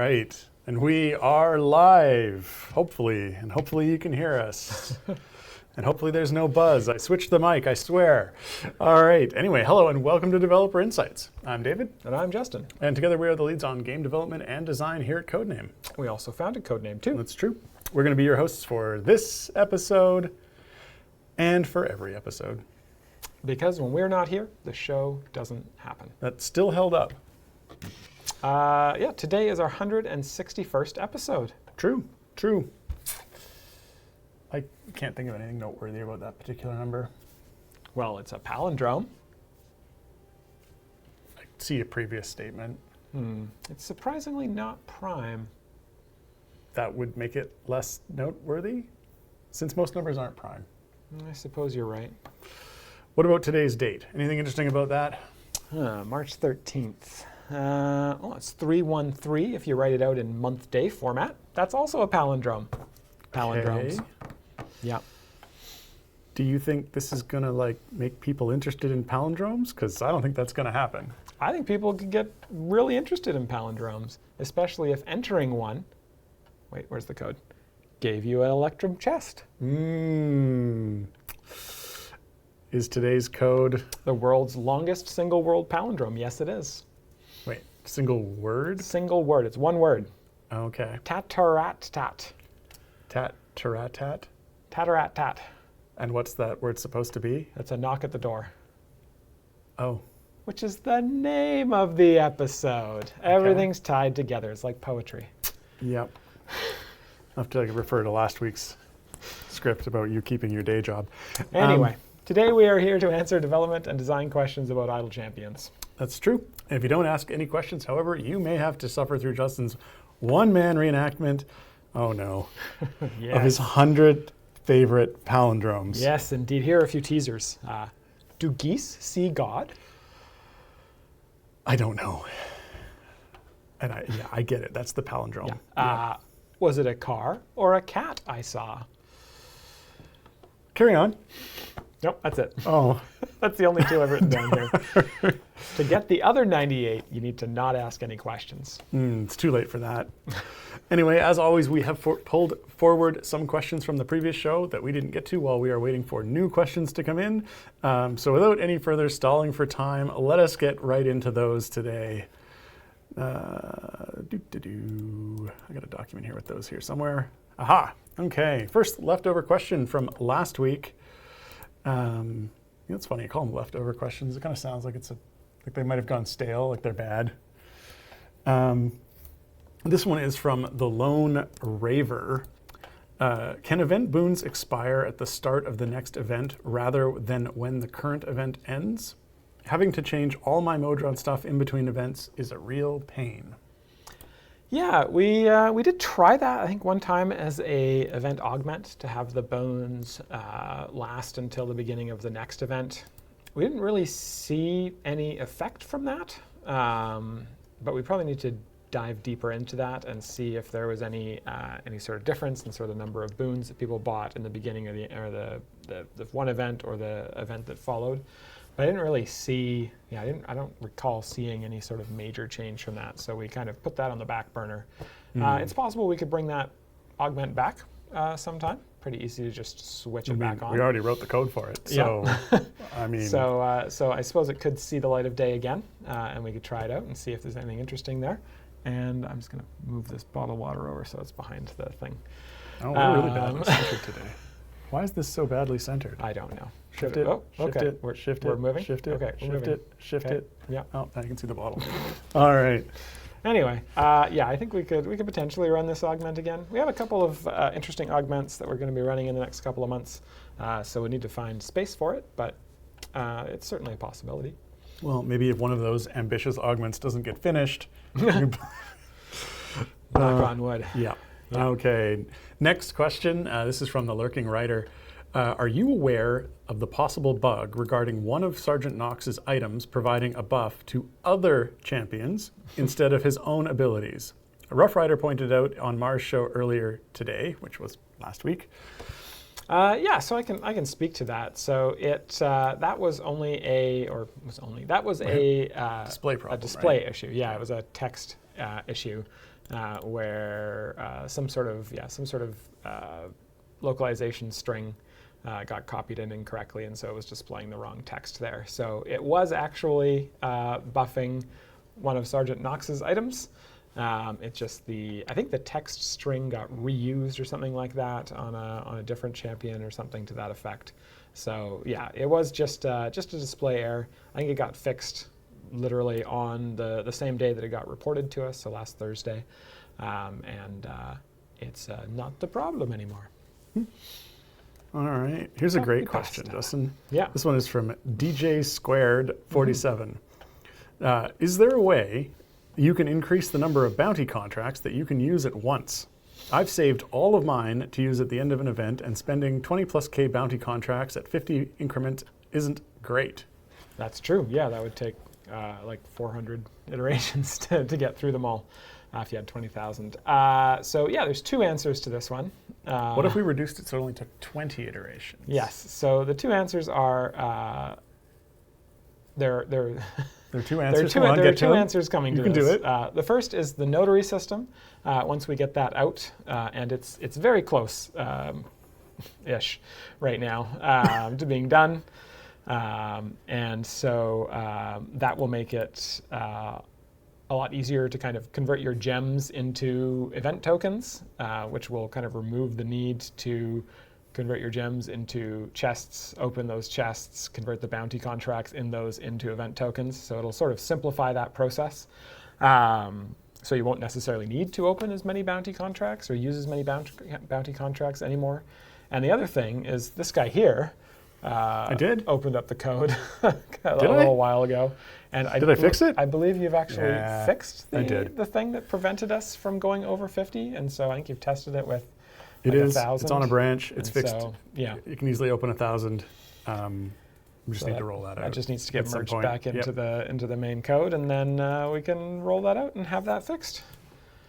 right. And we are live, hopefully. And hopefully you can hear us. And hopefully there's no buzz. I switched the mic, I swear. All right. Anyway, hello and welcome to Developer Insights. I'm David. And I'm Justin. And together we are the leads on game development and design here at Codename. We also founded Codename too. That's true. We're going to be your hosts for this episode and for every episode. Because when we're not here, the show doesn't happen. That's still held up. Yeah, today is our 161st episode. True, true. I can't think of anything noteworthy about that particular number. Well, it's a palindrome. I see a previous statement. It's surprisingly not prime. That would make it less noteworthy, since most numbers aren't prime. I suppose you're right. What about today's date? Anything interesting about that? March 13th. It's 313 if you write it out in month-day format. That's also a palindrome. Palindromes. Okay. Yeah. Do you think this is going to make people interested in palindromes? Because I don't think that's going to happen. I think people could get really interested in palindromes, especially if entering one, wait, where's the code? Gave you an electrum chest. Is today's code The world's longest single word palindrome. Yes, it is. Wait, single word? Single word. It's one word. Okay. Tatarat-tat. Tat-tarat-tat? Tatarat-tat. And what's that word supposed to be? That's a knock at the door. Oh. Which is the name of the episode. Okay. Everything's tied together. It's like poetry. Yep. I'll have to refer to last week's script about you keeping your day job. Anyway, today we are here to answer development and design questions about Idle Champions. That's true. And if you don't ask any questions, however, you may have to suffer through Justin's one-man reenactment, oh no, Yes. of his 100 favorite palindromes. Yes, indeed. Here are a few teasers. Do geese see God? I don't know. And I get it. That's the palindrome. Yeah. Yeah. Was it a car or a cat I saw? Carry on. Nope, that's it. Oh. That's the only two I've written down here. To get the other 98, you need to not ask any questions. It's too late for that. Anyway, as always, we have pulled forward some questions from the previous show that we didn't get to while we are waiting for new questions to come in. So without any further stalling for time, let us get right into those today. I got a document here with those here somewhere. Aha. Okay. First leftover question from last week. It's funny, you call them leftover questions. It kind of sounds like like they might have gone stale, like they're bad. This one is from the Lone Raver. Can event boons expire at the start of the next event rather than when the current event ends? Having to change all my Modron stuff in between events is a real pain. Yeah, we did try that, I think, one time as a event augment to have the bones last until the beginning of the next event. We didn't really see any effect from that, but we probably need to dive deeper into that and see if there was any sort of difference in sort of the number of boons that people bought in the beginning of the one event or the event that followed. But I didn't really see, I don't recall seeing any sort of major change from that. So we kind of put that on the back burner. It's possible we could bring that augment back sometime. Pretty easy to just switch it back on. We already wrote the code for it. So, yeah. I mean. So I suppose it could see the light of day again, and we could try it out and see if there's anything interesting there. And I'm just going to move this bottle of water over so it's behind the thing. Oh, we're really badly centered today. Why is this so badly centered? I don't know. Shift it. Oh, shift okay. it. We're moving? Shift it. Okay, Shift it. Shift okay. it. Yeah. Oh, now you can see the bottle. All right. Anyway, I think we could potentially run this augment again. We have a couple of interesting augments that we're going to be running in the next couple of months, so we need to find space for it, but it's certainly a possibility. Well, maybe if one of those ambitious augments doesn't get finished. Knock on wood. Yeah. Okay. Next question. This is from the Lurking Writer. Are you aware of the possible bug regarding one of Sergeant Knox's items providing a buff to other champions instead of his own abilities? A Rough Rider pointed out on Mars' show earlier today, which was last week. So I can speak to that. So that was a display problem, a display right? issue. Yeah, it was a text issue. where some sort of localization string got copied in incorrectly, and so it was displaying the wrong text there. So it was actually buffing one of Sergeant Knox's items. It's just I think the text string got reused or something like that on a different champion or something to that effect. So yeah, it was just a display error. I think it got fixed literally on the same day that it got reported to us, so last Thursday, and it's not the problem anymore. All right. Here's a great question, Justin. Yeah. This one is from DJ Squared 47. Is there a way you can increase the number of bounty contracts that you can use at once? I've saved all of mine to use at the end of an event, and spending 20+K bounty contracts at 50 increment isn't great. That's true. Yeah, that would take like 400 iterations to get through them all if you had 20,000. So yeah, there's two answers to this one. What if we reduced it so it only took 20 iterations? Yes. So the two answers are there are two answers. There are two answers coming to this. You can do it. The first is the notary system. Once we get that out, and it's very close, ish, right now to being done, and so that will make it a lot easier to kind of convert your gems into event tokens, which will kind of remove the need to convert your gems into chests, open those chests, convert the bounty contracts in those into event tokens. So it'll sort of simplify that process. So you won't necessarily need to open as many bounty contracts or use as many bounty contracts anymore. And the other thing is this guy here I did opened up the code a little while ago. And did I fix it? I believe you've actually fixed the thing that prevented us from going over 50. And so I think you've tested it with It like is. 1,000. It's on a branch. It's And fixed. so, yeah. You can easily open 1,000. We just need to roll that out. That just needs to get at some merged point. back into the main code, and then we can roll that out and have that fixed.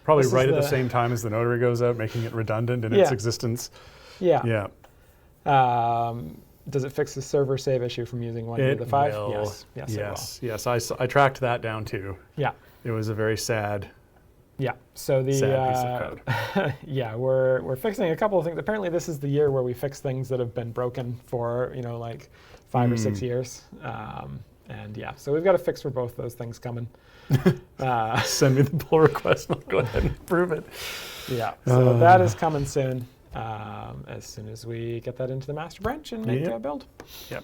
Probably this right is at the the- same time as the notary goes out, making it redundant in its Yeah. existence. Yeah. Yeah. Does it fix the server save issue from using 1 to the 5? Will. Yes. Yes, it will. Yes. I tracked that down too. Yeah. It was a very sad, Yeah. So the sad piece of code. yeah, we're fixing a couple of things. Apparently, this is the year where we fix things that have been broken for like 5 or 6 years. And yeah, so we've got a fix for both those things coming. Send me the pull request and I'll go ahead and approve it. Yeah. So that is coming soon. As soon as we get that into the master branch and make a build. Yep.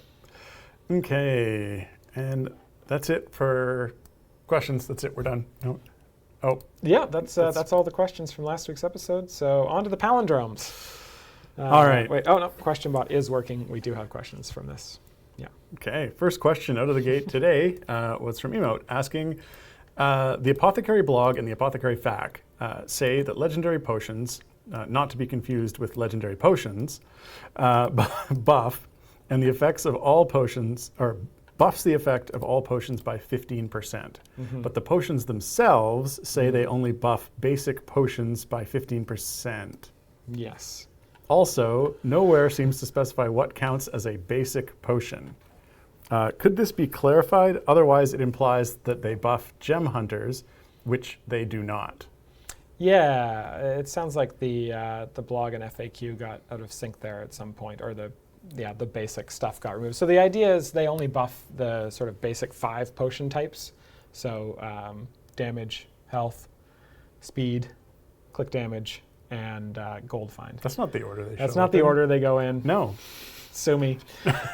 Okay. And that's it for questions. That's it. We're done. No. Oh. Yeah, that's all the questions from last week's episode. So on to the palindromes. All right. Wait. Oh no, question bot is working. We do have questions from this. Yeah. Okay. First question out of the gate today was from Emote asking, the Apothecary blog and the Apothecary FAQ say that legendary potions, not to be confused with legendary potions, buff and the effects of all potions, or buffs the effect of all potions by 15%. But the potions themselves say they only buff basic potions by 15%. Yes. Also, nowhere seems to specify what counts as a basic potion. Could this be clarified? Otherwise, it implies that they buff gem hunters, which they do not. Yeah, it sounds like the blog and FAQ got out of sync there at some point, or the basic stuff got removed. So the idea is they only buff the sort of basic 5 potion types. So damage, health, speed, click damage, and gold find. That's not the order they show That's not up the in. order they go in. No. Sue me.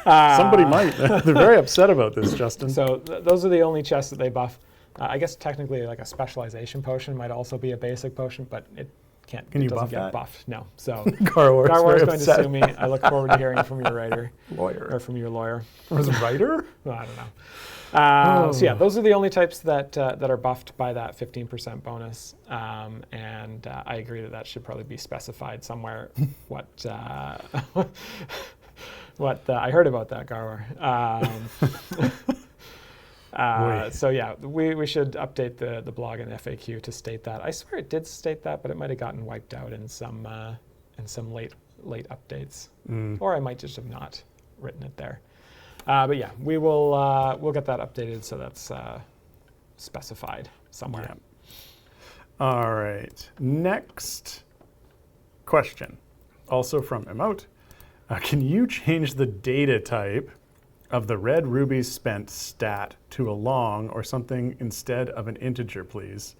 Somebody might. They're very upset about this, Justin. So those are the only chests that they buff. I guess technically like a specialization potion might also be a basic potion, but it can't. Can you doesn't buff get that? buffed. No. So Garwar's Garwar's very going upset. to sue me. I look forward to hearing from your writer Lawyer. or from your lawyer. Was it writer? Well, I don't know. So yeah, those are the only types that are buffed by that 15% bonus, and I agree that should probably be specified somewhere. What I heard about that, Garwar. So yeah, we should update the blog and FAQ to state that. I swear it did state that, but it might have gotten wiped out in some late updates, or I might just have not written it there. But yeah, we'll get that updated so that's specified somewhere. All right. Next question, also from Emote. Can you change the data type of the red rubies spent stat to a long or something instead of an integer, please?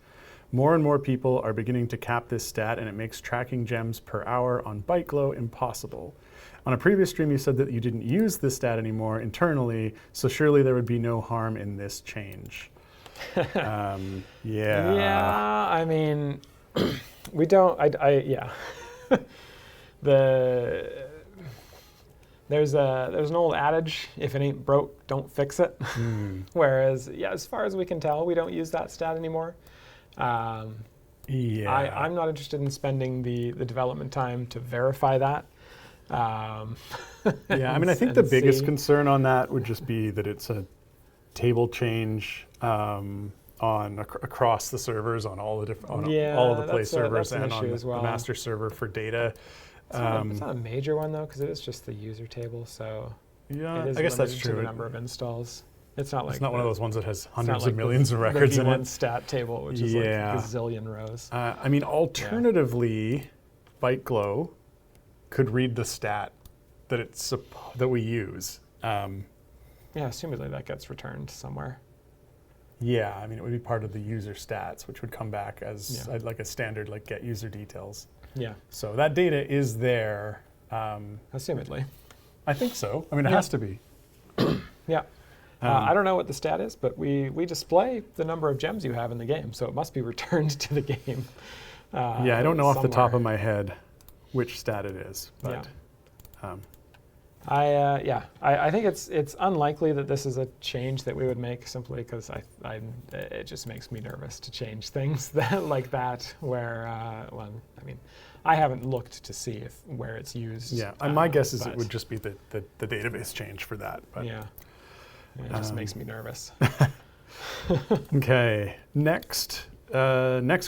More and more people are beginning to cap this stat, and it makes tracking gems per hour on ByteGlow impossible. On a previous stream, you said that you didn't use this stat anymore internally, so surely there would be no harm in this change. Yeah. Yeah, I mean, we don't, yeah. There's an old adage, if it ain't broke, don't fix it. Whereas, yeah, as far as we can tell, we don't use that stat anymore. Yeah. I'm not interested in spending the development time to verify that. Yeah, I mean, I think the biggest concern on that would just be that it's a table change across the servers on all the different all of the play servers and on the master server for data. It's not a major one though, because it is just the user table. So yeah, it is I guess that's true. To the number of installs. It's not like it's not one of those ones that has hundreds of millions of records in it. One stat table, which is like a gazillion rows. I mean, alternatively, ByteGlow could read the stat that that we use. Yeah, assumedly that gets returned somewhere. Yeah, I mean, it would be part of the user stats, which would come back as like a standard, like get user details. Yeah. So that data is there. Assumedly. I think so. I mean, it has to be. Yeah. I don't know what the stat is, but we display the number of gems you have in the game, so it must be returned to the game. Yeah, I don't know off the top of my head which stat it is, but I think it's unlikely that this is a change that we would make, simply because it just makes me nervous to change things like that. Where I mean, I haven't looked to see where it's used. Yeah, my guess is it would just be the database change for that. But yeah, it just makes me nervous. Okay, next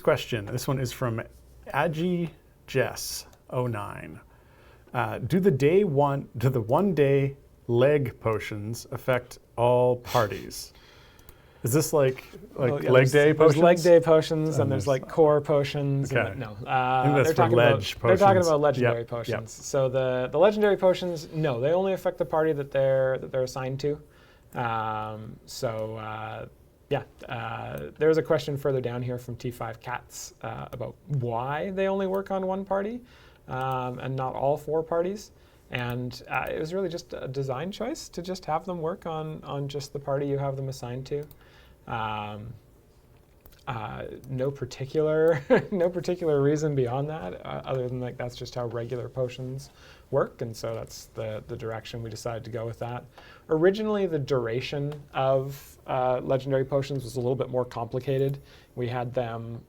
question. This one is from Agi Jess 09. Do the 1 day leg potions affect all parties? Is this like leg day potions? There's leg day potions and there's like core potions. Okay. No, I think that's for ledge potions. They're talking about legendary potions. Yep. So the legendary potions, no, they only affect the party that they're assigned to. There's a question further down here from T5 Cats about why they only work on one party and not all 4 parties. And it was really just a design choice to just have them work on just the party you have them assigned to. No particular reason beyond that, other than like that's just how regular potions work, and so that's the direction we decided to go with that. Originally, the duration of legendary potions was a little bit more complicated. We had them,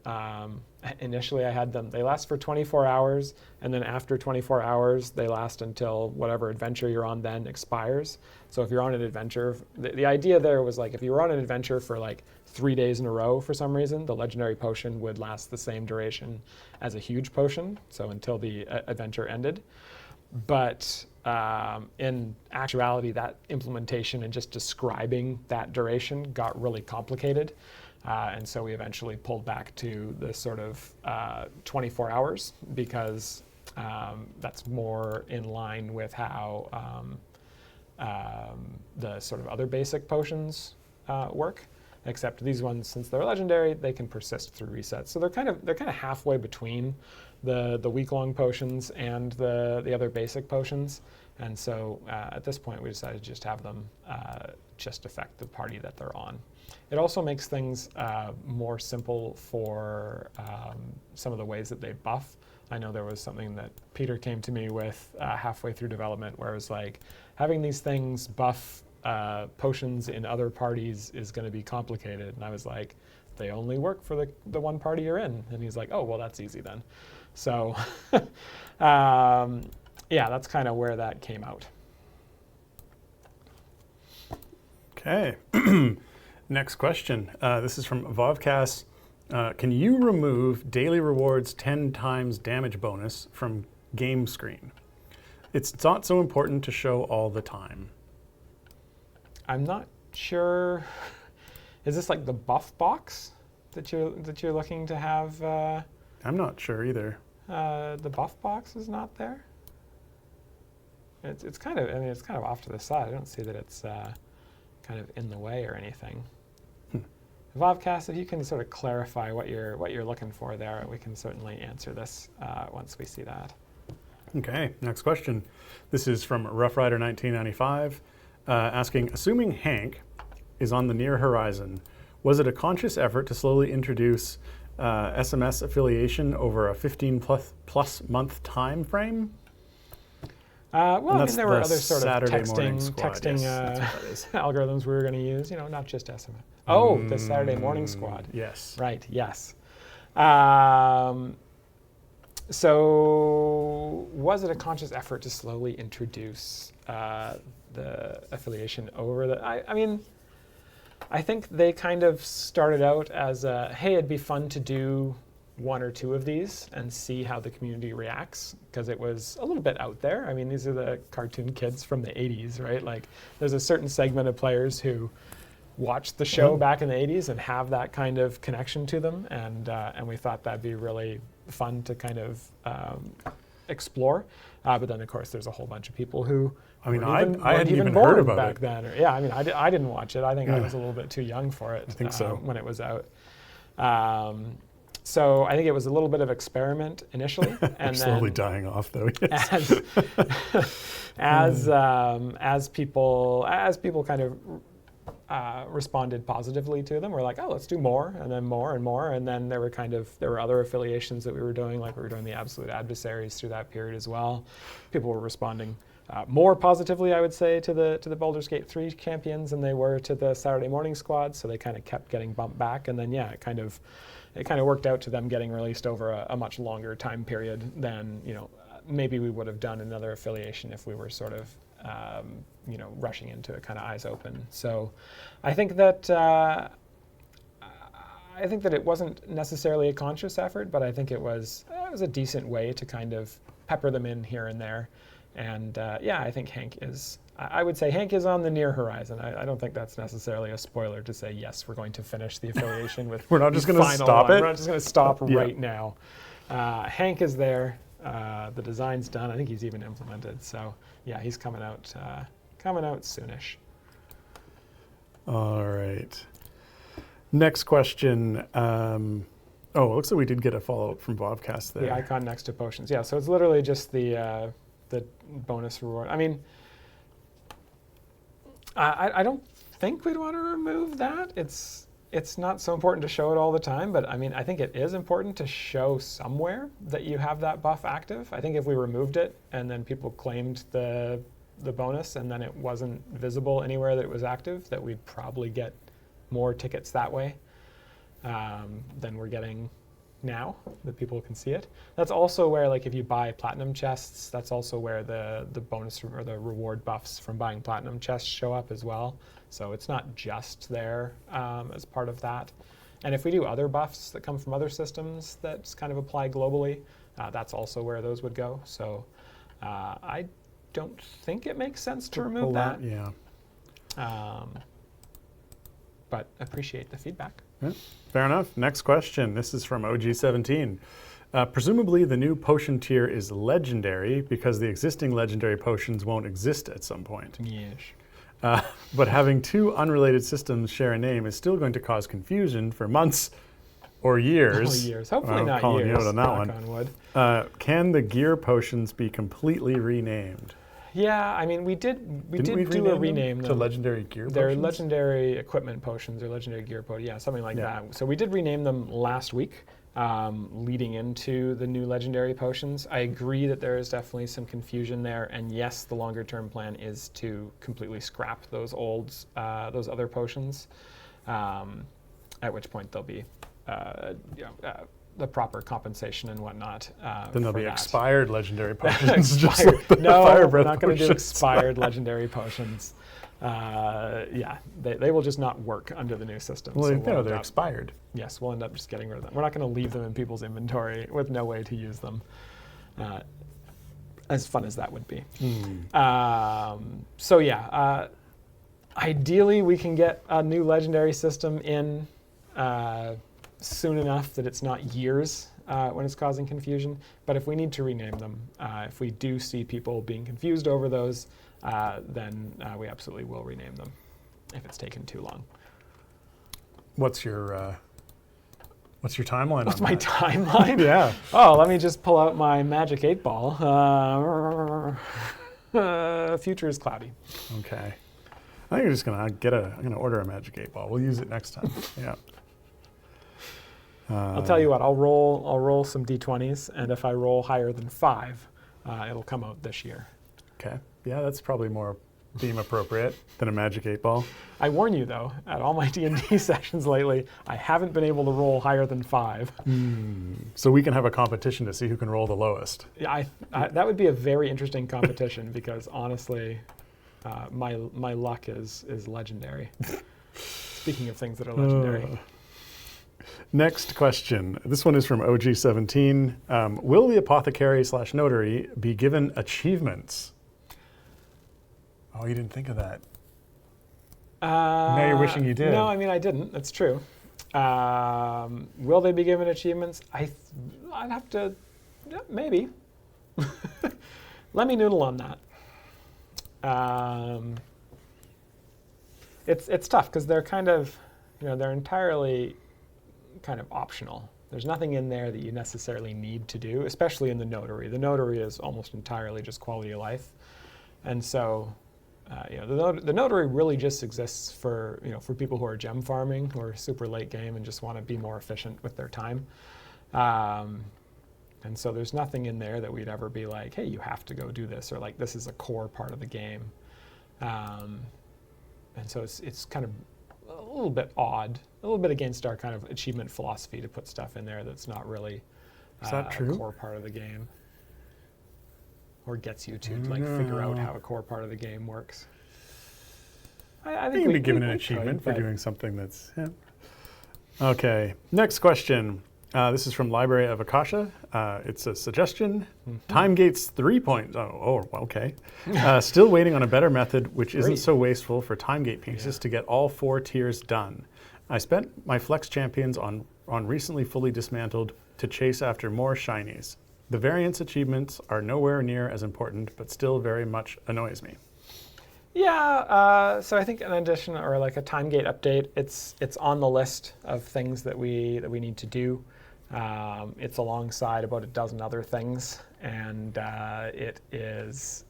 initially they last for 24 hours, and then after 24 hours, they last until whatever adventure you're on then expires. So if you're on an adventure, the idea there was like if you were on an adventure for like 3 days in a row for some reason, the legendary potion would last the same duration as a huge potion, so until the adventure ended. But in actuality, that implementation and just describing that duration got really complicated. And so we eventually pulled back to the sort of 24 hours because that's more in line with how the sort of other basic potions work. Except these ones, since they're legendary, they can persist through resets. So they're kind of halfway between the week-long potions and the other basic potions. And so at this point, we decided to just have them just affect the party that they're on. It also makes things more simple for some of the ways that they buff. I know there was something that Peter came to me with halfway through development where it was like, having these things buff potions in other parties is going to be complicated. And I was like, they only work for the one party you're in. And he's like, oh, well, that's easy then. So that's kind of where that came out. Okay. Next question. This is from Vovcast. Can you remove daily rewards 10 times damage bonus from game screen? It's not so important to show all the time. I'm not sure. Is this like the buff box? that you're looking to have? I'm not sure either. The buff box is not there. It's kind of, I mean, it's kind of off to the side. I don't see that it's kind of in the way or anything. Vovcast, if you can sort of clarify what you're looking for there, we can certainly answer this once we see that. Okay, next question. This is from Rough Rider 1995, asking, assuming Hank is on the near horizon, was it a conscious effort to slowly introduce SMS affiliation over a 15+ month time frame? Well, I mean, there were other sort of Saturday texting algorithms we were going to use, not just SMS. Oh, the Saturday Morning Squad. Yes. Right, yes. So was it a conscious effort to slowly introduce the affiliation over the... I mean, I think they kind of started out as hey, it'd be fun to do one or two of these and see how the community reacts, because it was a little bit out there. I mean, these are the cartoon kids from the 80s, right? Like, there's a certain segment of players who watched the show back in the 80s and have that kind of connection to them, and we thought that'd be really fun to kind of explore. But then, of course, there's a whole bunch of people who I mean, weren't I hadn't even born heard about back it then. Yeah, I mean, I didn't watch it. I think I was a little bit too young for it. I think so. When it was out. So I think it was a little bit of experiment initially, and slowly then dying off though. Yes. as people kind of responded positively to them, we're like, oh, let's do more, and then more and more, and then there were other affiliations that we were doing, like we were doing the Absolute Adversaries through that period as well. People were responding more positively, I would say, to the Baldur's Gate 3 champions than they were to the Saturday Morning Squad, so they kind of kept getting bumped back, and then it kind of worked out to them getting released over a much longer time period than maybe we would have done another affiliation if we were sort of rushing into it kind of eyes open. So I think that it wasn't necessarily a conscious effort, but I think it was a decent way to kind of pepper them in here and there. And I think I would say Hank is on the near horizon. I don't think that's necessarily a spoiler to say, yes, we're going to finish the affiliation with We're not just going to stop it? We're not just going to stop right now. Hank is there. The design's done. I think he's even implemented. So, yeah, he's coming out soonish. All right. Next question. It looks like we did get a follow-up from Bobcast there. The icon next to potions. Yeah, so it's literally just the bonus reward. I mean, I don't think we'd want to remove that. It's not so important to show it all the time, but I mean, I think it is important to show somewhere that you have that buff active. I think if we removed it and then people claimed the bonus and then it wasn't visible anywhere that it was active, that we'd probably get more tickets that way than we're getting now, that people can see it. That's also where, like, if you buy platinum chests, that's also where the bonus or the reward buffs from buying platinum chests show up as well. So it's not just there as part of that. And if we do other buffs that come from other systems that kind of apply globally, that's also where those would go. So I don't think it makes sense to remove that. Yeah. But appreciate the feedback. Yeah, fair enough. Next question. This is from OG17. Presumably the new potion tier is legendary because the existing legendary potions won't exist at some point. Yes. But having two unrelated systems share a name is still going to cause confusion for months or years. Hopefully not calling years. You out on that one. On wood. Can the gear potions be completely renamed? Yeah, I mean, we did do a rename to legendary gear potions? They're legendary equipment potions or legendary gear potions, yeah, something like that. So we did rename them last week, leading into the new legendary potions. I agree that there is definitely some confusion there, and yes, the longer term plan is to completely scrap those those other potions, at which point they'll be the proper compensation and whatnot. Then there'll be that. Expired legendary potions. Just like the no, fire we're breath not going to do potions. expired legendary potions. They will just not work under the new system. Well, so they're expired. Yes, we'll end up just getting rid of them. We're not going to leave them in people's inventory with no way to use them. As fun as that would be. Ideally we can get a new legendary system in soon enough that it's not years when it's causing confusion. But if we need to rename them, if we do see people being confused over those, then we absolutely will rename them if it's taken too long. What's your timeline? What's my timeline? Yeah. Oh, let me just pull out my magic 8-ball. Future is cloudy. Okay. I think I'm just gonna order a magic 8-ball. We'll use it next time. Yeah. I'll tell you what. I'll roll some d20s, and if I roll higher than 5, it'll come out this year. Okay. Yeah, that's probably more theme appropriate than a magic 8-ball. I warn you, though, at all my D&D sessions lately, I haven't been able to roll higher than 5. So we can have a competition to see who can roll the lowest. Yeah, that would be a very interesting competition because honestly, my luck is legendary. Speaking of things that are legendary. Next question. This one is from OG17. Will the apothecary/notary be given achievements? Oh, you didn't think of that. Now you're wishing you did. No, I mean, I didn't. That's true. Will they be given achievements? I'd have to, maybe. Let me noodle on that. It's tough because they're kind of, they're entirely kind of optional. There's nothing in there that you necessarily need to do, especially in the notary. The notary is almost entirely just quality of life. And so, the notary really just exists for people who are gem farming, who are super late game and just want to be more efficient with their time. And so there's nothing in there that we'd ever be like, hey, you have to go do this, or like this is a core part of the game. And so it's kind of a little bit odd, a little bit against our kind of achievement philosophy to put stuff in there that's not really Is that true? a core part of the game. Or gets you to figure out how a core part of the game works. I think you can be given an achievement for doing something that's... Yeah. Okay, next question. This is from Library of Akasha. It's a suggestion. Time gates 3 points. Oh, okay. Still waiting on a better method, which isn't so wasteful for time gate pieces to get all 4 tiers done. I spent my flex champions on recently fully dismantled to chase after more shinies. The variance achievements are nowhere near as important, but still very much annoys me. Yeah, so I think an addition or like a time gate update, it's on the list of things that we need to do. It's alongside about a dozen other things, and it is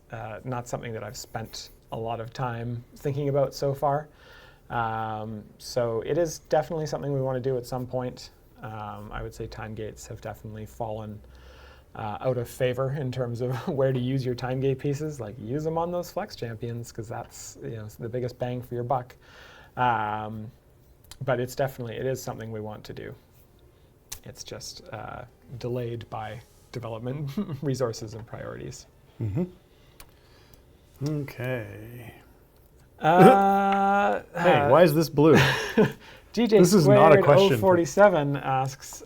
not something that I've spent a lot of time thinking about so far. So it is definitely something we want to do at some point. I would say time gates have definitely fallen out of favor in terms of where to use your time gate pieces. Like use them on those flex champions because that's the biggest bang for your buck. But it is something we want to do. It's just delayed by development resources and priorities. Okay. Hey, why is this blue? DJ This is not a question. 047 asks,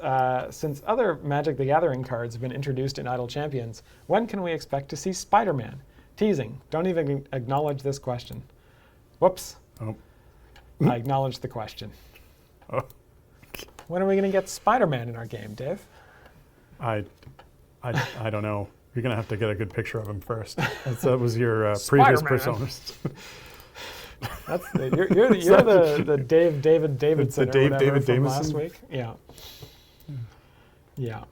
since other Magic the Gathering cards have been introduced in Idle Champions, when can we expect to see Spider-Man? Teasing. Don't even acknowledge this question. Whoops. Oh. I acknowledged the question. Oh. When are we going to get Spider-Man in our game, Dave? I don't know. You're going to have to get a good picture of him first. That was your previous personas. You're the David Davidson the Dave or whatever David from Davidson? last week. Yeah.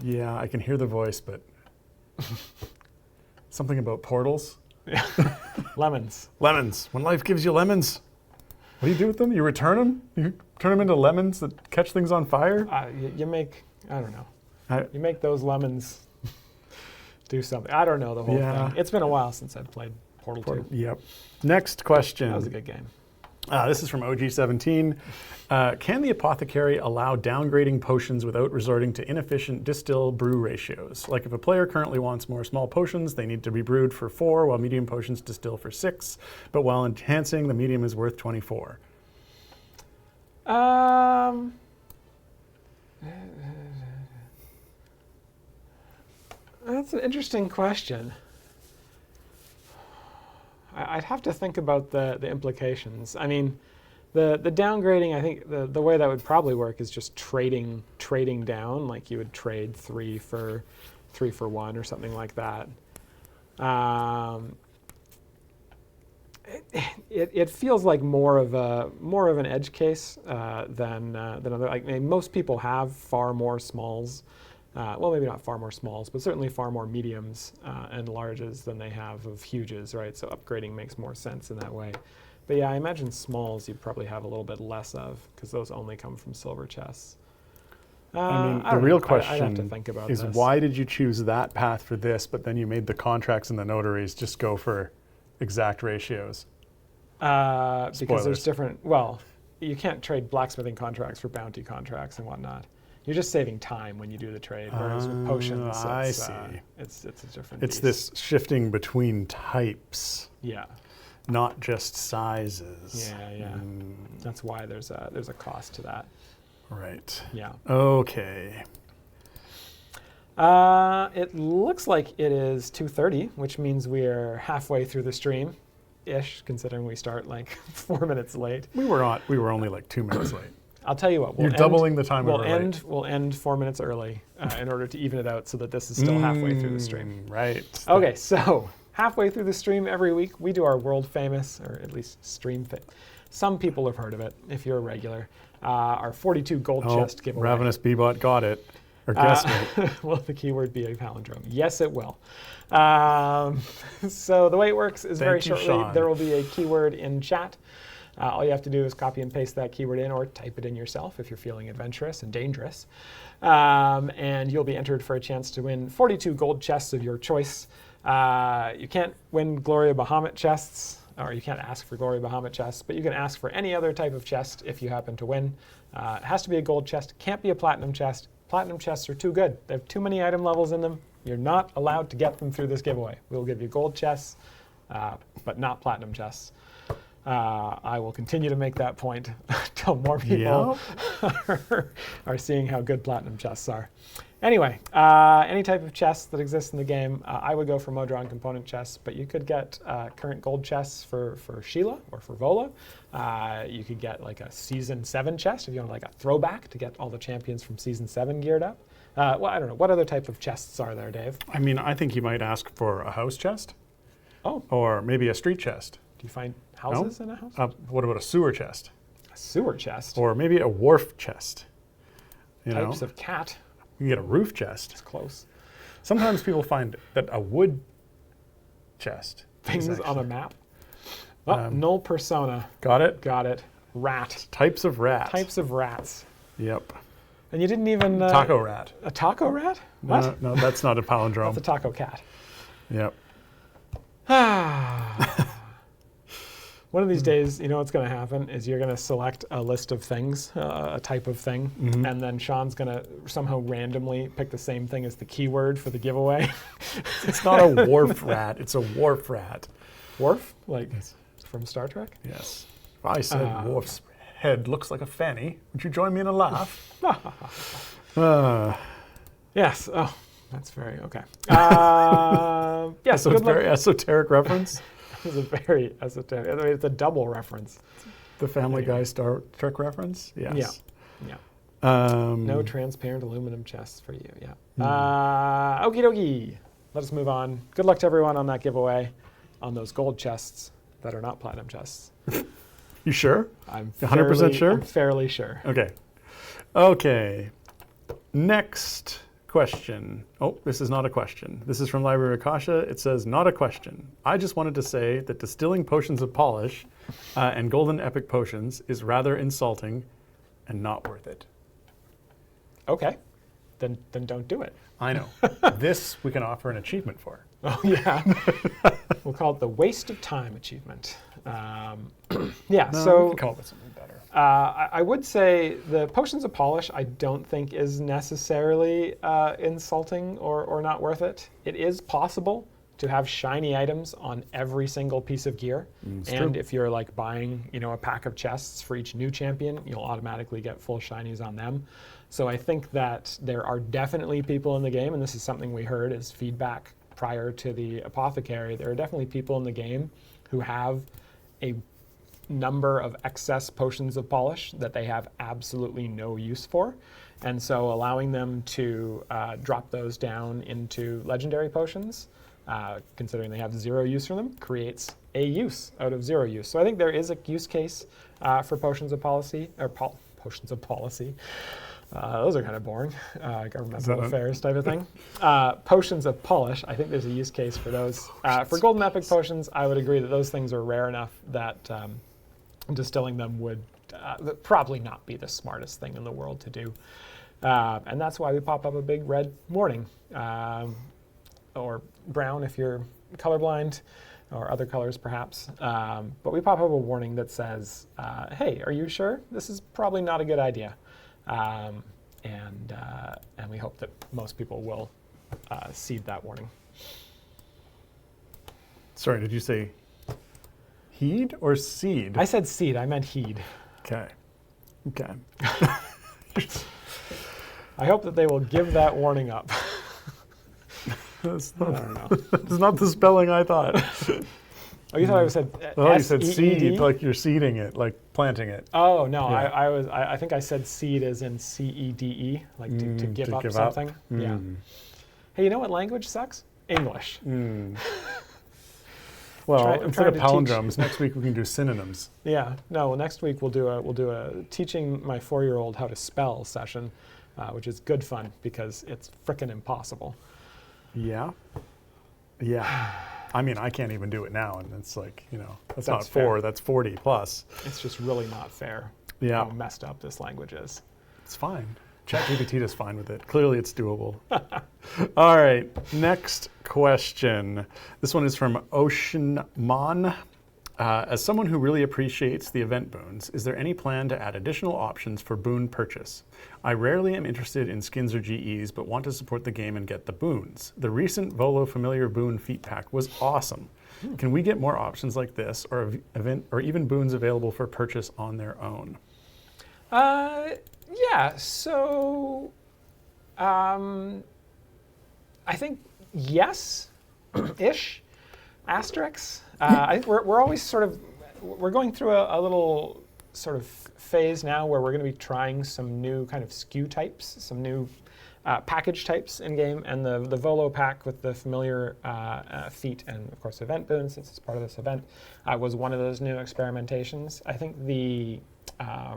Yeah, I can hear the voice, but something about portals. Lemons. Lemons. When life gives you lemons, what do you do with them? You return them? You turn them into lemons that catch things on fire? You make, I don't know. You make those lemons do something. I don't know the whole thing. It's been a while since I've played Portal 2. Yep. Next question. That was a good game. This is from OG17. Can the apothecary allow downgrading potions without resorting to inefficient distill-brew ratios? Like if a player currently wants more small potions, they need to be brewed for 4, while medium potions distill for 6. But while enhancing, the medium is worth 24. That's an interesting question. I'd have to think about the implications. I mean, The downgrading, I think the way that would probably work is just trading down, like you would trade 3 for 1 or something like that. It feels like more of an edge case than other. Like, I mean, most people have far more smalls. Well, maybe not far more smalls, but certainly far more mediums and larges than they have of huges, right? So upgrading makes more sense in that way. But yeah, I imagine smalls you'd probably have a little bit less of, because those only come from silver chests. I mean, I the don't real know. question I'd have to think about is this. why did you choose that path for this, but then you made the contracts and the notaries just go for exact ratios? Because Spoilers. there's different, well, you can't trade blacksmithing contracts for bounty contracts and whatnot. You're just saving time when you do the trade, whereas with potions, I see. It's a different It's beast. this shifting between types, Yeah, not just sizes. yeah. That's why there's a cost to that. Right. Yeah. Okay. It looks like it is 2:30, which means we're halfway through the stream-ish, considering we start like 4 minutes late. We were only like 2 minutes late. I'll tell you what. You're doubling the time we were late. We'll end 4 minutes early in order to even it out, so that this is still halfway through the stream. Right. Okay, so halfway through the stream every week, we do our world famous, or at least stream famous. Some people have heard of it if you're a regular. Our 42 gold chest giveaway. Ravenous Beebot got it. Or guessed it. Will the keyword be a palindrome? Yes, it will. So the way it works is very shortly, Sean. there will be a keyword in chat. All you have to do is copy and paste that keyword in, or type it in yourself if you're feeling adventurous and dangerous. And you'll be entered for a chance to win 42 gold chests of your choice. You can't win Gloria Bahamut chests, or you can't ask for Gloria Bahamut chests, but you can ask for any other type of chest if you happen to win. It has to be a gold chest, can't be a platinum chest. Platinum chests are too good. They have too many item levels in them. You're not allowed to get them through this giveaway. We'll give you gold chests, but not platinum chests. I will continue to make that point until more people are seeing how good platinum chests are. Anyway, any type of chest that exists in the game, I would go for Modron component chests, but you could get current gold chests for Sheila or for Vola. You could get like a Season 7 chest if you want like a throwback to get all the champions from Season 7 geared up. Well, I don't know. What other type of chests are there, Dave? I mean, I think you might ask for a house chest. Oh. Or maybe a street chest. Do you find houses in a house? What about a sewer chest? A sewer chest? Or maybe a wharf chest. Types of cat. You can get a roof chest. It's close. Sometimes people find that a wood chest. Things on a map. Oh, null persona. Got it? Got it. Rat. Types of rat. Types of rats. Yep. And you didn't even... Taco rat. A taco rat? What? No, that's not a palindrome. That's a taco cat. Yep. One of these days, you know what's going to happen is you're going to select a list of things, a type of thing, and then Sean's going to somehow randomly pick the same thing as the keyword for the giveaway. It's not a wharf rat. It's a wharf rat. Wharf? Like from Star Trek? Yes. If I said Worf's head looks like a fanny, would you join me in a laugh? Yes. Oh, that's very okay. Yes. So it's a very esoteric reference. It's a very esoteric. I mean, it's a double reference. The Family Guy Star Trek reference. Yes. Yeah. Yeah. No transparent aluminum chests for you. Yeah. Okie dokie. Let us move on. Good luck to everyone on that giveaway, on those gold chests that are not platinum chests. You sure? I'm 100% sure? I'm fairly sure. Okay. Okay. Next question. Oh, this is not a question. This is from Library Akasha. It says, not a question. I just wanted to say that distilling potions of polish and golden epic potions is rather insulting and not worth it. Okay. Then don't do it. I know. This we can offer an achievement for. Oh, yeah. We'll call it the waste of time achievement. Yeah, No, so we can come up with something better. I would say the potions of polish I don't think is necessarily insulting or not worth it. It is possible to have shiny items on every single piece of gear. And if you're like buying, a pack of chests for each new champion, you'll automatically get full shinies on them. So I think that there are definitely people in the game, and this is something we heard as feedback prior to the apothecary, there are definitely people in the game who have a number of excess potions of polish that they have absolutely no use for. And so allowing them to drop those down into legendary potions, considering they have 0 use for them, creates a use out of 0 use. So I think there is a use case for potions of policy, or potions of policy. Those are kind of boring, governmental affairs type of thing. Potions of polish, I think there's a use case for those. For golden epic potions, I would agree that those things are rare enough that distilling them would probably not be the smartest thing in the world to do. And that's why we pop up a big red warning, or brown if you're colorblind, or other colors perhaps. But we pop up a warning that says, hey, are you sure? This is probably not a good idea. And we hope that most people will heed that warning. Sorry, did you say heed or seed? I said seed, I meant heed. Okay. I hope that they will give that warning up. That's not the spelling I thought. Oh, you thought I said Oh, you said S-E-E-D? seed, like you're seeding it, like planting it. Oh, no, Yeah. I think I said seed as in C-E-D-E, like to give up something. Yeah. Hey, you know what language sucks? English. Well, I'm instead trying of to palindromes, next week we can do synonyms. Yeah. No, well, next week we'll do a teaching my 4-year-old how to spell session, which is good fun because it's frickin' impossible. Yeah. I mean, I can't even do it now, and it's like, that's not fair. 4, that's 40 plus. It's just really not fair Yeah. how messed up this language is. It's fine. ChatGPT is fine with it. Clearly, it's doable. All right, next question. This one is from Oceanmon. As someone who really appreciates the event boons, is there any plan to add additional options for boon purchase? I rarely am interested in skins or GEs, but want to support the game and get the boons. The recent Volo Familiar Boon Feat Pack was awesome. Can we get more options like this, or event, or even boons available for purchase on their own? Yeah. So, I think yes-ish. Asterisks. I think we're always we're going through a little sort of phase now where we're going to be trying some new kind of SKU types, some new package types in game, and the Volo pack with the familiar feat and of course event boons, since it's part of this event, was one of those new experimentations. I think the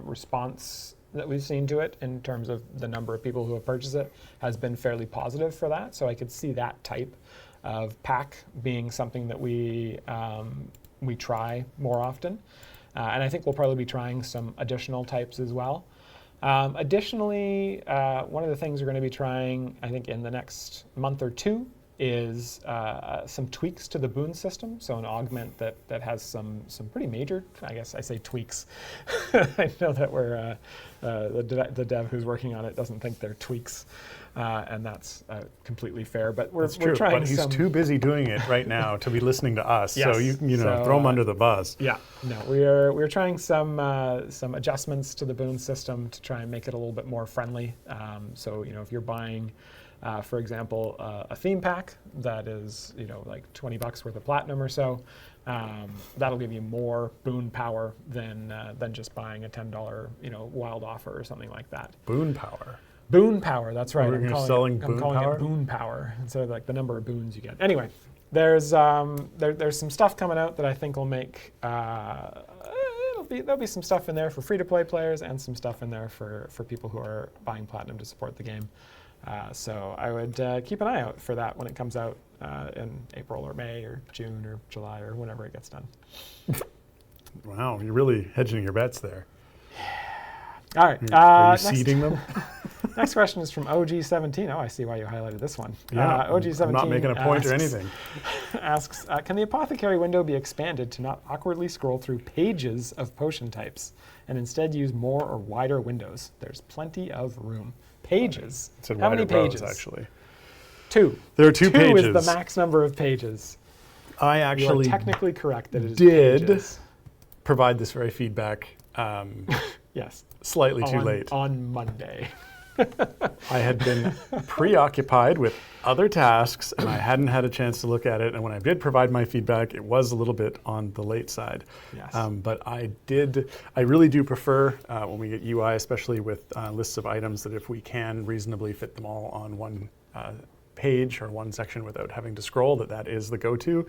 response that we've seen to it in terms of the number of people who have purchased it has been fairly positive for that. So I could see that type of pack being something that we try more often. And I think we'll probably be trying some additional types as well. Additionally, one of the things we're going to be trying, I think, in the next month or two is some tweaks to the boon system. So an augment that has some pretty major, I guess I say tweaks. I know that we're the dev who's working on it doesn't think they're tweaks, and that's completely fair. But we're trying. But he's too busy doing it right now to be listening to us. Yes. So you throw him under the bus. Yeah, no, we're trying some adjustments to the boon system to try and make it a little bit more friendly. So if you're buying, for example, a theme pack that is like $20 worth of platinum or so, that'll give you more boon power than just buying a $10 wild offer or something like that. Boon power. Boon power, that's right. I'm calling it boon power instead of like the number of boons you get. Anyway, there's some stuff coming out that I think will make there'll be some stuff in there for free-to-play players and some stuff in there for people who are buying platinum to support the game. So I would keep an eye out for that when it comes out in April or May or June or July or whenever it gets done. Wow, you're really hedging your bets there. All right. Are you seeding them? Next question is from OG17. Oh, I see why you highlighted this one. Yeah, OG17 I'm not making a point or anything. Asks, can the apothecary window be expanded to not awkwardly scroll through pages of potion types and instead use more or wider windows? There's plenty of room. Pages. How many pages? Actually. 2. There are 2 pages. 2 is the max number of pages. I actually you are technically correct that it is did pages. Provide this very feedback. Yes. Slightly too late. On Monday. I had been preoccupied with other tasks, and I hadn't had a chance to look at it. And when I did provide my feedback, it was a little bit on the late side. Yes. But I really do prefer when we get UI, especially with lists of items, that if we can reasonably fit them all on one page or one section without having to scroll, that is the go-to.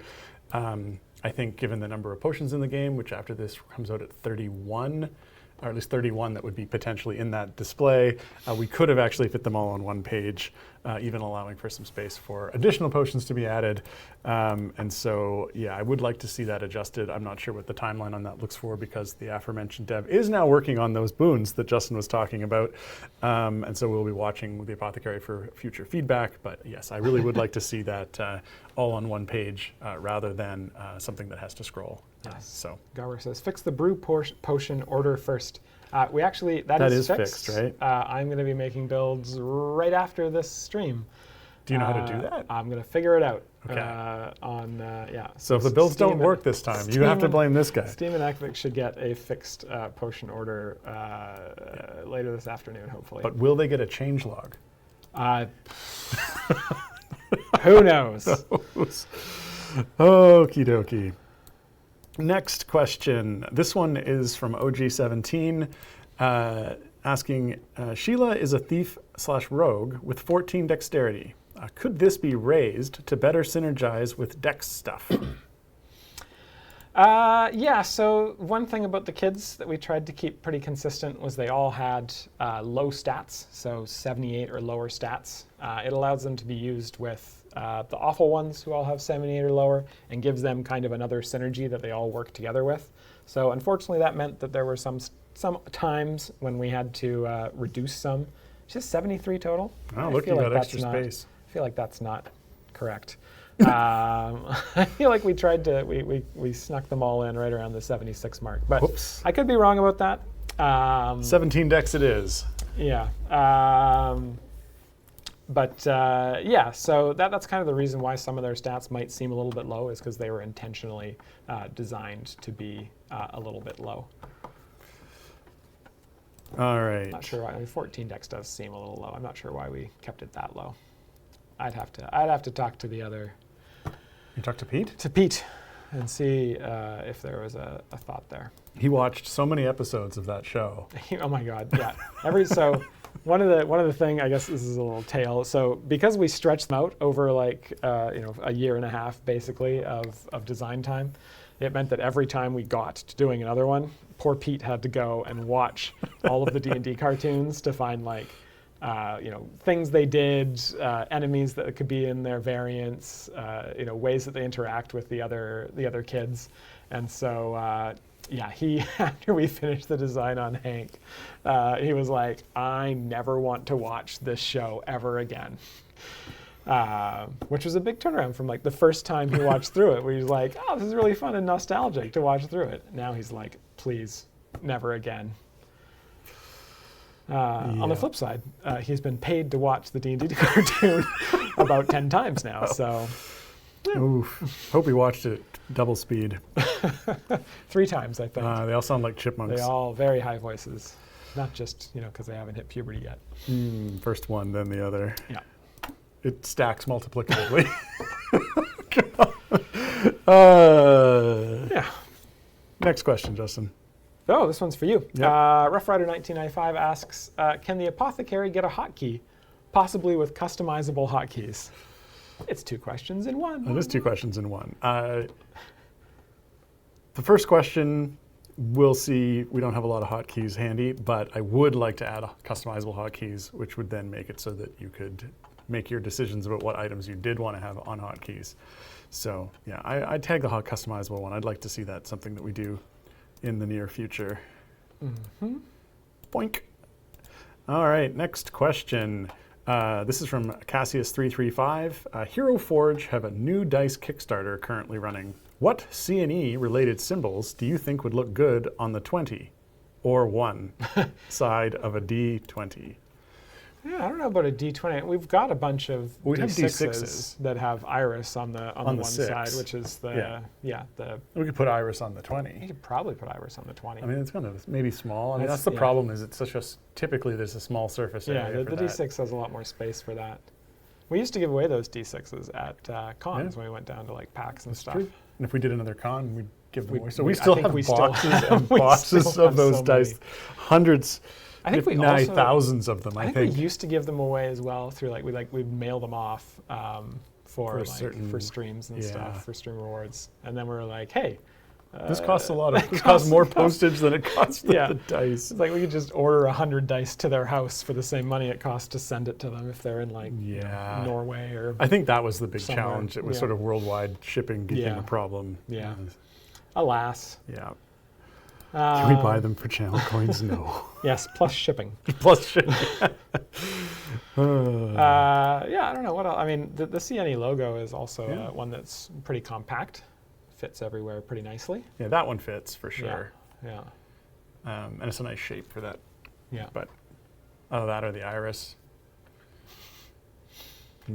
I think given the number of potions in the game, which after this comes out at 31, or at least 31 that would be potentially in that display, we could have actually fit them all on one page, even allowing for some space for additional potions to be added. And so, yeah, I would like to see that adjusted. I'm not sure what the timeline on that looks for, because the aforementioned dev is now working on those boons that Justin was talking about. And so we'll be watching the Apothecary for future feedback. But yes, I really would like to see that all on one page rather than something that has to scroll. Yes. So Gower says, fix the brew potion order first. We actually, that is fixed, right? I'm going to be making builds right after this stream. Do you know how to do that? I'm going to figure it out. Okay. Yeah. So if the builds don't work this time, you have to blame this guy. Steam and Epic should get a fixed potion order later this afternoon, hopefully. But will they get a change log? Who knows? Okie dokie. Next question. This one is from OG17, asking, Sheila is a thief/rogue with 14 dexterity. Could this be raised to better synergize with dex stuff? Yeah, so one thing about the kids that we tried to keep pretty consistent was they all had low stats, so 78 or lower stats. It allows them to be used with the awful ones who all have 78 or lower, and gives them kind of another synergy that they all work together with. So unfortunately that meant that there were some times when we had to reduce some. Just 73 total. Oh, look, you got extra space. I feel like that's not correct. I feel like we tried to, we snuck them all in right around the 76 mark. But Whoops. I could be wrong about that. 17 dex it is. Yeah. Yeah, so that's kind of the reason why some of their stats might seem a little bit low, is because they were intentionally designed to be a little bit low. All right. Not sure why. I mean, 14 dex does seem a little low. I'm not sure why we kept it that low. I'd have to talk to the other. You talk to Pete? To Pete, and see if there was a thought there. He watched so many episodes of that show. Oh my God! Yeah. One of the thing, I guess this is a little tale. So because we stretched them out over like a year and a half basically of design time, it meant that every time we got to doing another one, poor Pete had to go and watch all of the D&D cartoons to find like things they did, enemies that could be in their variants, ways that they interact with the other kids, and so. He after we finished the design on Hank, he was like, I never want to watch this show ever again. Which was a big turnaround from like the first time he watched through it, where he's like, oh, this is really fun and nostalgic to watch through it. Now he's like, please, never again. On the flip side, he's been paid to watch the D&D cartoon about 10 times now, so. Oof. Hope he watched it double speed. 3 times, I think. They all sound like chipmunks. They all very high voices, not just because they haven't hit puberty yet. First one, then the other. Yeah. It stacks multiplicatively. Yeah. Next question, Justin. Oh, this one's for you. Yep. Rough Rider 1995 asks, can the Apothecary get a hotkey, possibly with customizable hotkeys? It's 2 questions in one. It is 2 questions in one. The first question, we'll see. We don't have a lot of hotkeys handy, but I would like to add customizable hotkeys, which would then make it so that you could make your decisions about what items you did want to have on hotkeys. So yeah, I'd tag the customizable one. I'd like to see that something that we do in the near future. Mm-hmm. Boink. All right, next question. This is from Cassius335. Hero Forge have a new dice Kickstarter currently running. What C&E related symbols do you think would look good on the 20 or 1 side of a D20? Yeah, I don't know about a D20. We've got a bunch of We have D6s D6s. that have Iris on the one six. side, which is the We could put Iris on the you 20. could probably put Iris on the 20. I mean, it's kind of maybe small. I mean, That's- that's the yeah. problem. Is it's such a typically there's a small surface yeah, area the for that. D6 has a lot more space for that. We used to give away those D6s at cons when we went down to like PAX and stuff. True. And if we did another con, we'd give them We- away. So we- we I still think have we still boxes have- and we boxes still of have those so dice. many. Hundreds, I think if we nigh also thousands of them. I think we used to give them away as well through like we'd mail them off for certain- streams and yeah. stuff, for stream rewards, and then we were like, hey, this costs a lot of. This costs more postage than it costs Yeah. the dice. it's like we could just order 100 dice to their house for the same money it costs to send it to them if they're in like Yeah. Norway or I think that was the big somewhere. challenge. It was Yeah. sort of worldwide shipping became Yeah. a problem. Yeah. alas. Yeah. Can we buy Um, them for channel coins? No. Yes, plus shipping. Plus shipping. Yeah, I don't know what else. I mean, the CNE logo is also Yeah. one that's pretty compact, fits everywhere pretty nicely. Yeah, that one fits for sure. Yeah, And it's a nice shape for that. yeah. But oh, that or the iris.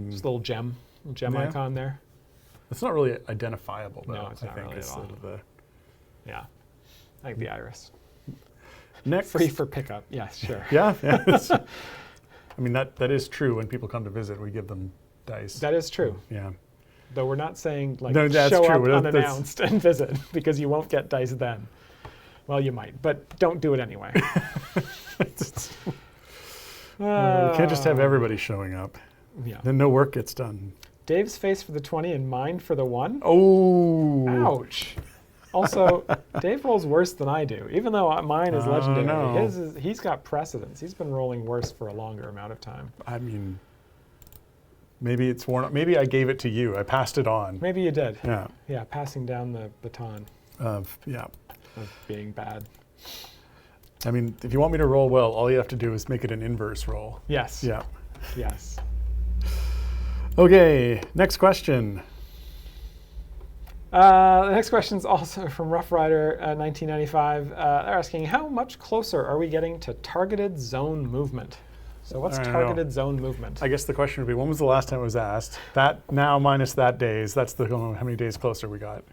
Just a little gem Yeah. icon there. It's not really identifiable, though. No, it's not I think really it's at all. sort of the Yeah, I think the iris. next. Free for pickup. Yeah, sure. Yeah, yeah. I mean that is true. When people come to visit, we give them dice. That is true. Yeah. Though we're not saying like No, that's show true. up That's- unannounced and visit because you won't get dice then. Well, you might, but don't do it anyway. We can't just have everybody showing up. Yeah. Then no work gets done. Dave's face for the 20 and mine for the 1. Oh. Ouch. Also, Dave rolls worse than I do, even though mine is legendary. no. He's got precedence. He's been rolling worse for a longer amount of time. I mean, maybe it's worn. Maybe I gave it to you. I passed it on. Maybe you did. Yeah. Yeah, passing down the baton Yeah. of being bad. I mean, if you want me to roll well, all you have to do is make it an inverse roll. Yes. Yeah. Yes. Okay. Next question. The next question is also from Rough Rider 1995. They're asking, how much closer are we getting to targeted zone movement? So what's I don't targeted zone movement? I guess the question would be, when was the last time it was asked? That now minus that days. That's the how many days closer we got.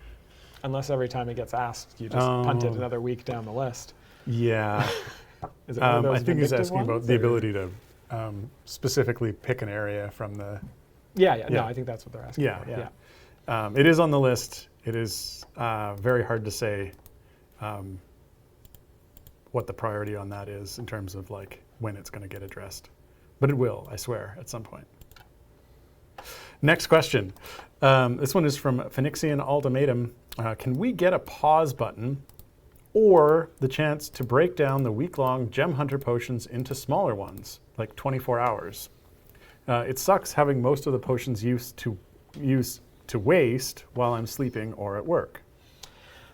Unless every time it gets asked, you just punt it another week down the list. Yeah. Is it one of those I think he's vindictive asking about ones, the or- ability to specifically pick an area from the. Yeah. Yeah. No, I think that's what they're asking Yeah, for. yeah. It is on the list. It is very hard to say what the priority on that is in terms of like when it's going to get addressed. But it will, I swear, at some point. Next question. This one is from Phoenixian Ultimatum. Can we get a pause button or the chance to break down the week-long Gem Hunter potions into smaller ones, like 24 hours? It sucks having most of the potions used to waste while I'm sleeping or at work.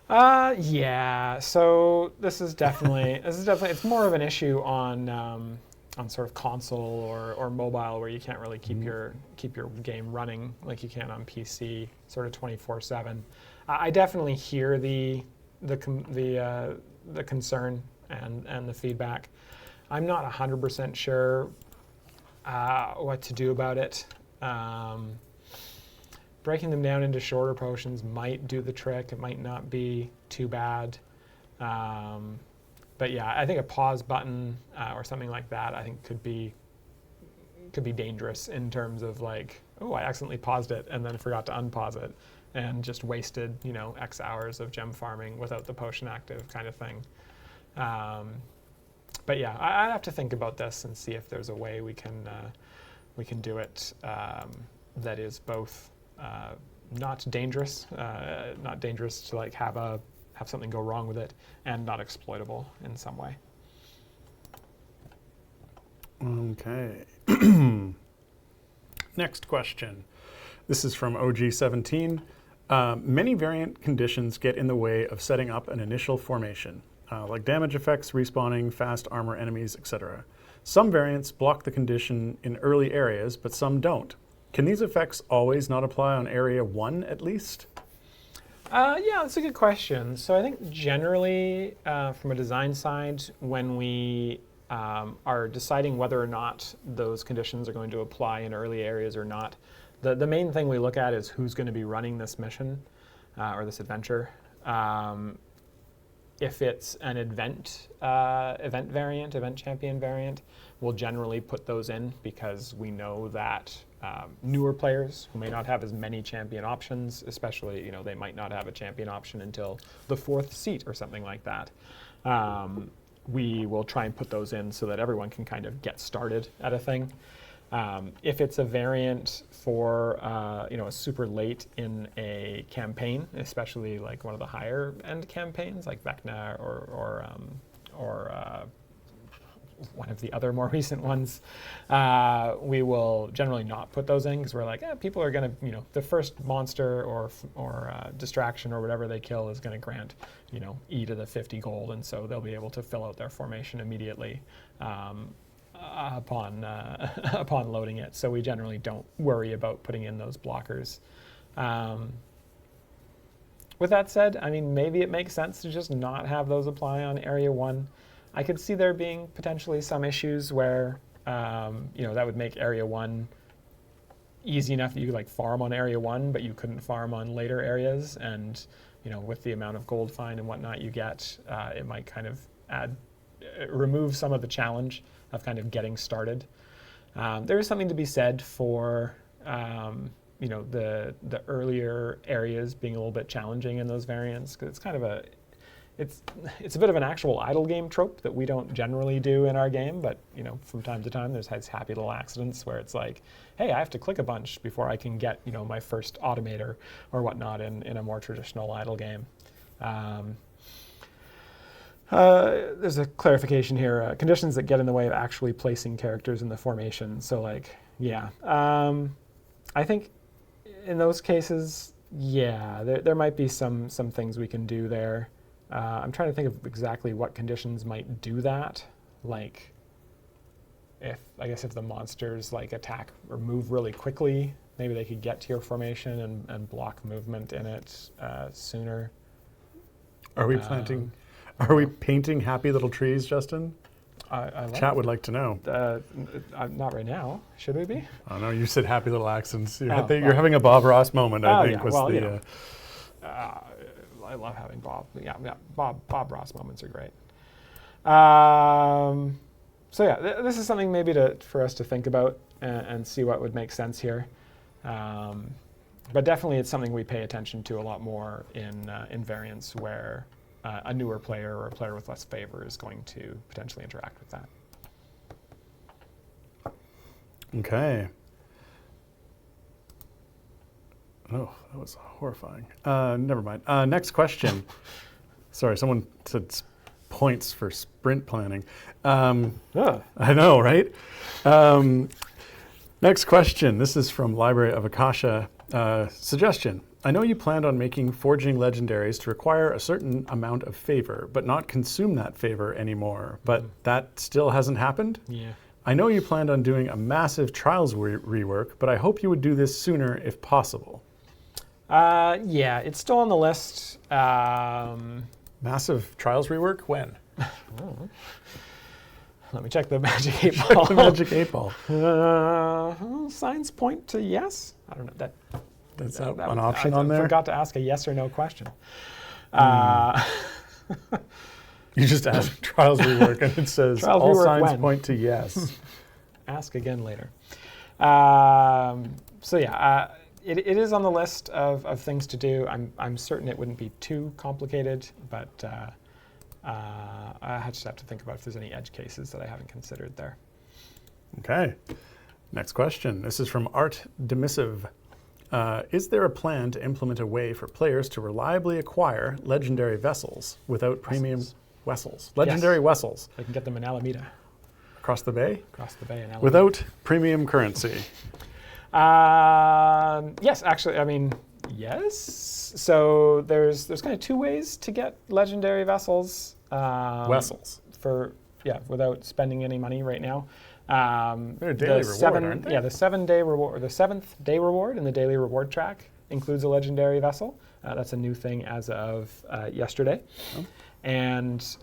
Yeah. So this is definitely it's more of an issue on sort of console or mobile where you can't really keep your game running like you can on PC, sort of 24/7. I definitely hear the concern and the feedback. I'm not 100% sure what to do about it. Breaking them down into shorter potions might do the trick. It might not be too bad. But yeah, I think a pause button or something like that, I think could be dangerous in terms of like, oh, I accidentally paused it and then forgot to unpause it and just wasted, X hours of gem farming without the potion active kind of thing. But yeah, I'd have to think about this and see if there's a way we can do it that is both not dangerous to like have something go wrong with it, and not exploitable in some way. Okay. Next question. This is from OG17. Many variant conditions get in the way of setting up an initial formation, like damage effects, respawning, fast armor enemies, etc. Some variants block the condition in early areas, but some don't. Can these effects always not apply on Area 1 at least? Yeah, that's a good question. So I think generally, from a design side, when we are deciding whether or not those conditions are going to apply in early areas or not. The main thing we look at is who's going to be running this mission or this adventure. If it's an event champion variant, we'll generally put those in because we know that newer players who may not have as many champion options, especially, they might not have a champion option until the 4th seat or something like that. We will try and put those in so that everyone can kind of get started at a thing. If it's a variant for a super late in a campaign, especially like one of the higher end campaigns like Vecna or one of the other more recent ones, we will generally not put those in because we're like, people are going to, the first monster or distraction or whatever they kill is going to grant, E to the 50 gold, and so they'll be able to fill out their formation immediately upon loading it. So we generally don't worry about putting in those blockers. With that said, maybe it makes sense to just not have those apply on Area 1. I could see there being potentially some issues where, that would make Area 1 easy enough that you could like farm on Area 1, but you couldn't farm on later areas. And, with the amount of gold find and whatnot you get, it might kind of remove some of the challenge of kind of getting started. There is something to be said for, the earlier areas being a little bit challenging in those variants, because it's kind of it's a bit of an actual idle game trope that we don't generally do in our game, but from time to time there's happy little accidents where it's like, hey, I have to click a bunch before I can get my first automator or whatnot in a more traditional idle game. There's a clarification here, conditions that get in the way of actually placing characters in the formation. So I think in those cases, there might be some things we can do there. I'm trying to think of exactly what conditions might do that. Like, if the monsters attack or move really quickly, maybe they could get to your formation and block movement in it sooner. Are we planting? Are we painting happy little trees, Justin? Chat would like to know. Not right now. Should we be? Oh no, you said happy little accents. You're having a Bob Ross moment. I think I love having Bob. Yeah, Bob Ross moments are great. This is something maybe for us to think about and see what would make sense here. But definitely, it's something we pay attention to a lot more in variants where a newer player or a player with less favor is going to potentially interact with that. Okay. Oh, that was horrifying. Never mind. Next question. Sorry, someone said points for sprint planning. I know, right? Next question. This is from Library of Akasha. Suggestion. I know you planned on making forging legendaries to require a certain amount of favor, but not consume that favor anymore. But that still hasn't happened? Yeah. I know you planned on doing a massive trials rework, but I hope you would do this sooner if possible. It's still on the list. Massive trials rework? When? Let me check the Magic 8 Ball. The Magic 8 Ball. Signs point to yes. I don't know. That's an option on there? I forgot to ask a yes or no question. You just asked trials rework, and it says trials all rework signs when? point to yes. Ask again later. It is on the list of things to do. I'm certain it wouldn't be too complicated, but I just have to think about if there's any edge cases that I haven't considered there. Okay. Next question. This is from Art Demissive. Is there a plan to implement a way for players to reliably acquire legendary vessels without premium vessels? Legendary vessels. I can get them in Alameda. Across the bay? Across the bay in Alameda. Without premium currency? Yes, actually, yes. So there's kind of two ways to get legendary vessels. Vessels. Without spending any money right now. They're a daily reward, aren't they? Yeah, the 7-day reward, the 7th day reward in the daily reward track includes a legendary vessel. That's a new thing as of yesterday. And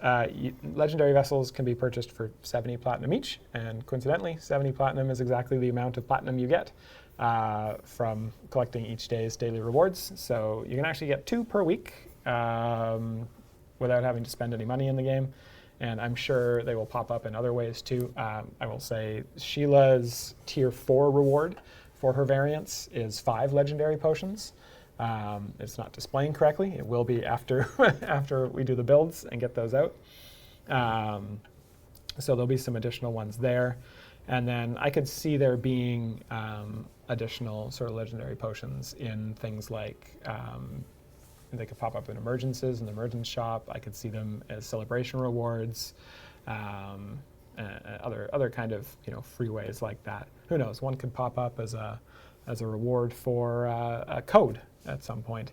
legendary vessels can be purchased for 70 platinum each, and coincidentally, 70 platinum is exactly the amount of platinum you get from collecting each day's daily rewards. So you can actually get 2 per week without having to spend any money in the game. And I'm sure they will pop up in other ways too. I will say Sheila's tier 4 reward for her variants is 5 legendary potions. It's not displaying correctly. It will be after after we do the builds and get those out. So there'll be some additional ones there. And then I could see there being additional sort of legendary potions in things like they could pop up in emergencies in the emergence shop. I could see them as celebration rewards, other kind of free ways like that. Who knows? One could pop up as a reward for a code at some point.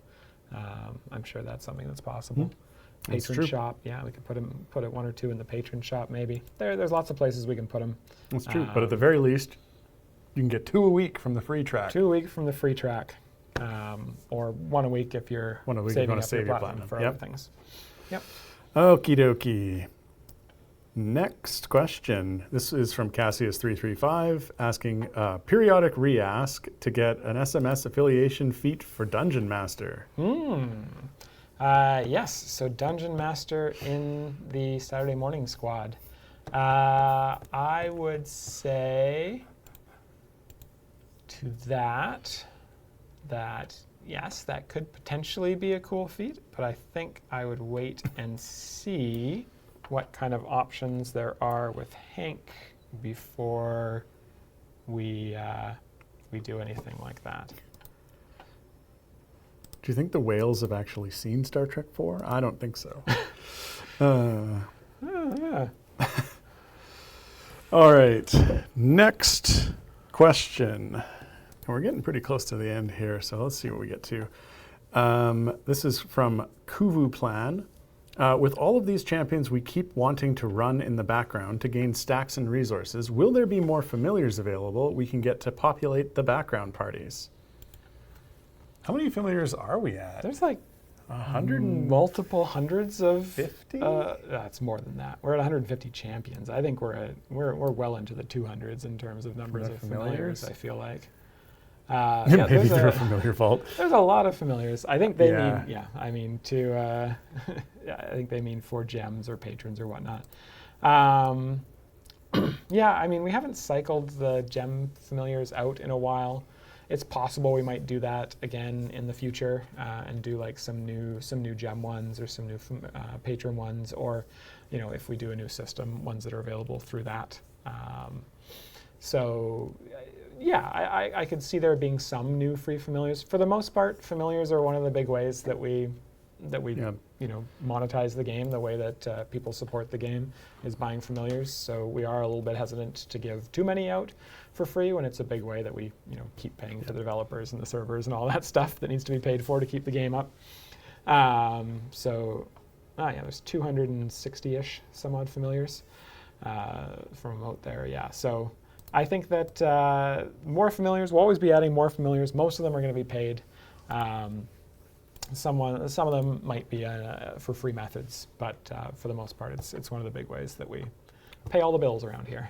I'm sure that's something that's possible. Patron shop, yeah, we could put it 1 or 2 in the patron shop maybe. There's lots of places we can put them. That's true, but at the very least, you can get 2 a week from the free track. 2 a week from the free track, or 1 a week if you're saving up your platinum for other things. Yep. Okie dokie. Next question. This is from Cassius335 asking periodic re-ask to get an SMS affiliation feat for Dungeon Master. Yes, so Dungeon Master in the Saturday Morning Squad. I would say to that yes, that could potentially be a cool feat, but I think I would wait and see what kind of options there are with Hank before we do anything like that. Do you think the whales have actually seen Star Trek 4? I don't think so. Yeah. All right, next question. And we're getting pretty close to the end here, so let's see what we get to. This is from Kuvu Plan. With all of these champions we keep wanting to run in the background to gain stacks and resources, will there be more familiars available we can get to populate the background parties? How many familiars are we at? There's like 100 multiple hundreds of 50? That's more than that. We're at 150 champions. I think we're well into the 200s in terms of numbers of familiars. I feel like. Maybe through a familiar vault. There's a lot of familiars. I think they mean I mean to I think they mean for gems or patrons or whatnot. Yeah, I mean we haven't cycled the gem familiars out in a while. It's possible we might do that again in the future and do like some new gem ones or some new patron ones, or if we do a new system, ones that are available through that. So yeah, I could see there being some new free familiars. For the most part, familiars are one of the big ways that we monetize the game. The way that people support the game is buying familiars. So we are a little bit hesitant to give too many out for free when it's a big way that we keep paying for the developers and the servers and all that stuff that needs to be paid for to keep the game up. There's 260-ish some odd familiars from out there. Yeah, so I think that more familiars, we'll always be adding more familiars. Most of them are going to be paid. Some of them might be for free methods, but for the most part, it's one of the big ways that we pay all the bills around here.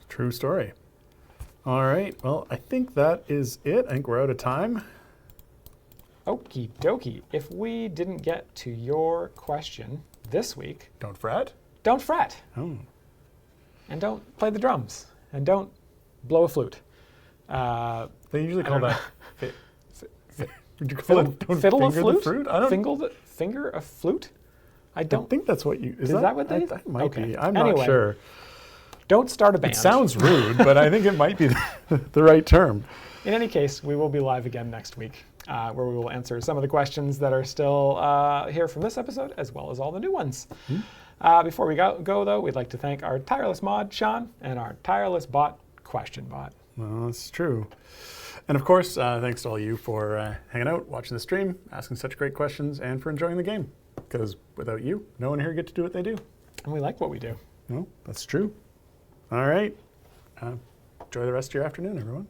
True story. All right, well, I think that is it. I think we're out of time. Okie dokie. If we didn't get to your question this week, Don't fret. don't fret. Oh. And don't play the drums. And don't blow a flute. They usually call that... Would you call Fiddle, it don't fiddle a finger flute? the fruit? I don't Finger a flute? I don't think that's what you... Is that what they... That might Okay. be. I'm Anyway, not sure. Don't start a band. It sounds rude, but I think it might be the right term. In any case, we will be live again next week, where we will answer some of the questions that are still here from this episode, as well as all the new ones. Before we go, though, we'd like to thank our tireless mod, Sean, and our tireless bot, Question Bot. Well, that's true. And of course, thanks to all you for hanging out, watching the stream, asking such great questions, and for enjoying the game. Because without you, no one here would get to do what they do. And we like what we do. Well, that's true. All right. Enjoy the rest of your afternoon, everyone.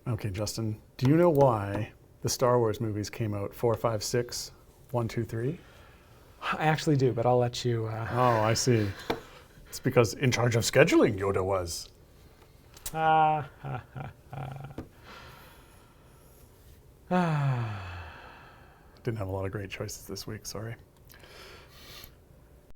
Okay, Justin, do you know why the Star Wars movies came out 4, 5, 6, 1, 2, 3? I actually do, but I'll let you. Oh, I see. It's because in charge of scheduling Yoda was. Didn't have a lot of great choices this week, sorry.